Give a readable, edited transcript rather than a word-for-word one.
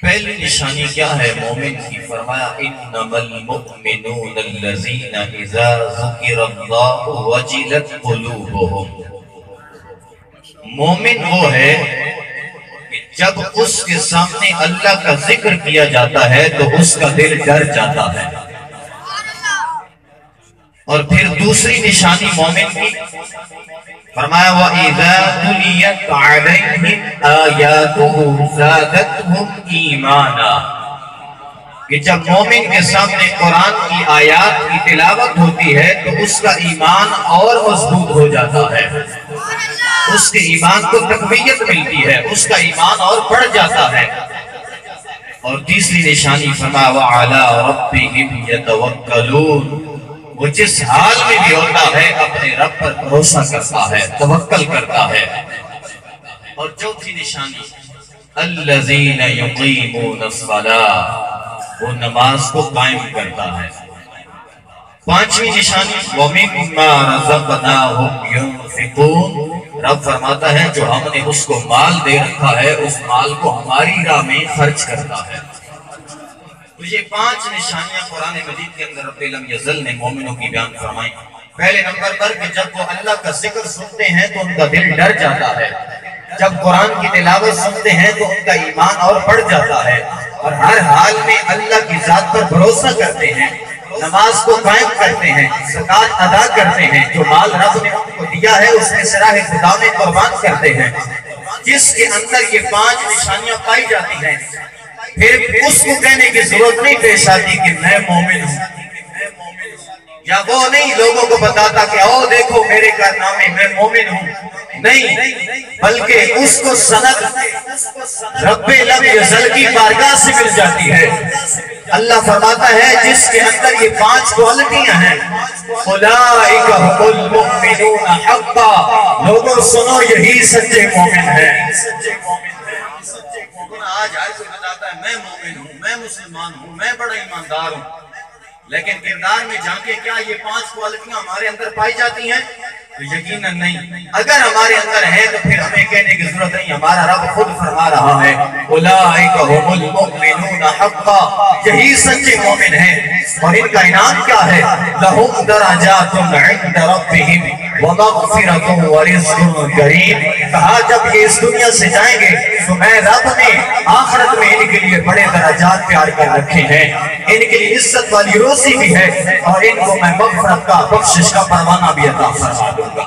پہلی نشانی کیا ہے مومن کی؟ فرمایا انما المؤمنون الذین اذا ذکر اللہ وجلت قلوبهم۔ مومن وہ ہے کہ جب اس کے سامنے اللہ کا ذکر کیا جاتا ہے تو اس کا دل ڈر جاتا ہے۔ اور پھر دوسری نشانی مومن کی فرمایا وَإِذَا تُلِيَتْ عَلَيْهِمْ آيَاتُهُ زَادَتْهُمْ إِيمَانًا، کہ جب مومن کے سامنے قرآن کی آیات کی تلاوت ہوتی ہے تو اس کا ایمان اور مضبوط ہو جاتا ہے، اس کے ایمان کو تقویت ملتی ہے، اس کا ایمان اور بڑھ جاتا ہے۔ اور تیسری نشانی فرمایا وَعَلَىٰ رَبِّهِمْ يَتَوَكَّلُونَ، وہ جس حال میں بھی ہوتا ہے اپنے رب پر بھروسہ کرتا ہے، توکل کرتا ہے۔ اور چوتھی نشانی الذین یقیمون الصلاۃ، وہ نماز کو قائم کرتا ہے۔ پانچویں نشانی وَمِمَّا رَزَقْنَاهُمْ يُنْفِقُونَ، رب فرماتا ہے جو ہم نے اس کو مال دے رکھا ہے اس مال کو ہماری راہ میں خرچ کرتا ہے۔ تو یہ پانچ نشانیاں قرآن مجید کے اندر رب لم یزل نے مومنوں کی بیان فرمائی۔ پہلے نمبر پر کہ جب وہ اللہ کا ذکر سنتے ہیں تو ان کا دل ڈر جاتا ہے، جب قرآن کی تلاوت سنتے ہیں تو ان کا ایمان اور بڑھ جاتا ہے، اور ہر حال میں اللہ کی ذات پر بھروسہ کرتے ہیں، نماز کو قائم کرتے ہیں، زکوٰۃ ادا کرتے ہیں، جو مال رب نے ان کو دیا ہے اس میں سراہ خدا میں قربان کرتے ہیں۔ جس کے اندر یہ پانچ نشانیاں پائی جاتی ہیں پھر اس کو کہنے کی ضرورت نہیں پیش آتی کہ میں مومن ہوں، یا وہ نہیں لوگوں کو بتاتا کہ او دیکھو میرے کارنامے میں مومن ہوں، نہیں، بلکہ اس کو سند رب لم یزل کی بارگاہ سے مل جاتی ہے۔ اللہ فرماتا ہے جس کے اندر یہ پانچ کوالٹیاں ہیں اولئک ھم المؤمنون حقا، لوگوں سنو یہی سچے مومن ہیں۔ آج ہر کوئی بتاتا ہے میں مومن ہوں، میں مسلمان ہوں، میں بڑا ایماندار ہوں، لیکن کردار میں جھانکے کیا یہ پانچ کوالٹیاں ہمارے اندر پائی جاتی ہیں؟ تو یقیناً نہیں۔ اگر ہمارے اندر ہے تو پھر ہمیں کہنے کی ضرورت نہیں، ہمارا رب خود فرما رہا ہے اولئک ھم المؤمنون حقا، یہی سچے مومن ہیں۔ اور ان کا انعام کیا ہے؟ لہم درجات عند ربہم ومغفرۃ ورزق کریم، کہا جب یہ اس دنیا سے جائیں گے تو میں رب نے آخرت میں ان کے لیے بڑے درجات تیار کر رکھے ہیں، ان کے لیے عزت والی روزی بھی ہے، اور ان کو میں مغفرت کا بخشش کا پروانہ بھی عطا فرما دوں گا۔